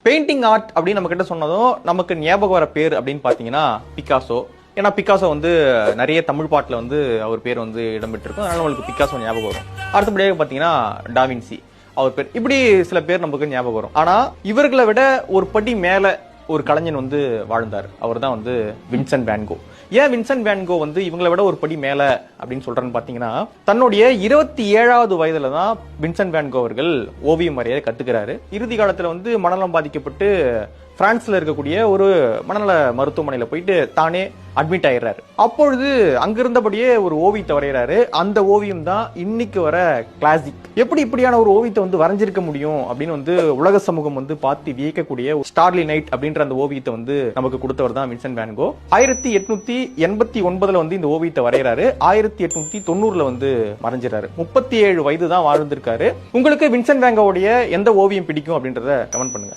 Painting art அப்படின்னு நம்ம கிட்ட சொன்னதும் நமக்கு ஞாபகம் வர பேர் அப்படின்னு பாத்தீங்கன்னா பிக்காசோ. ஏன்னா பிக்காசோ வந்து நிறைய தமிழ் பாட்டுல வந்து அவர் பேர் வந்து இடம்பெற்றிருக்கும், அதனால நம்மளுக்கு பிக்காசோ ஞாபகம் வரும். அடுத்தபடியாக பாத்தீங்கன்னா டாவின்சி அவர் பேர், இப்படி சில பேர் நமக்கு ஞாபகம் வரும். ஆனா இவர்களை விட ஒரு படி மேல ஒரு கலைஞன் வந்து வாழ்ந்தார், அவர் தான் வந்து வின்சென்ட் வேன் கோ. ஏன் வின்சென்ட் வேன் கோ வந்து இவங்களை விட ஒரு படி மேல அப்படின்னு சொல்றேன்னு பாத்தீங்கன்னா, தன்னுடைய 27வது வயதுல தான் வின்சென்ட் வேன் கோ அவர்கள் ஓவியம் வரைய கத்துக்கிறாரு. இறுதி காலத்துல வந்து மனநலம் பாதிக்கப்பட்டு பிரான்ஸ்ல இருக்கக்கூடிய ஒரு மனநல மருத்துவமனையில போயிட்டு தானே அட்மிட் ஆயிடுறாரு. அப்பொழுது அங்கிருந்தபடியே ஒரு ஓவியத்தை வரைகிறாரு. அந்த ஓவியம் தான் இன்னைக்கு வர கிளாசிக். எப்படி இப்படியான ஒரு ஓவியத்தை வந்து வரைஞ்சிருக்க முடியும் அப்படின்னு வந்து உலக சமூகம் வந்து பார்த்து வியக்கக்கூடிய ஸ்டார்லி நைட் அப்படின்ற அந்த ஓவியத்தை வந்து நமக்கு கொடுத்தவர் தான் வின்சென்ட் வேன் கோ. 1889 வந்து இந்த ஓவியத்தை வரைகிறாரு. 1890 வந்து மறைஞ்சிடறாரு. 37 வயது தான் வாழ்ந்திருக்காரு. உங்களுக்கு வின்சென்ட் வேன் கோவுடைய எந்த ஓவியம் பிடிக்கும் அப்படின்றத கமெண்ட் பண்ணுங்க.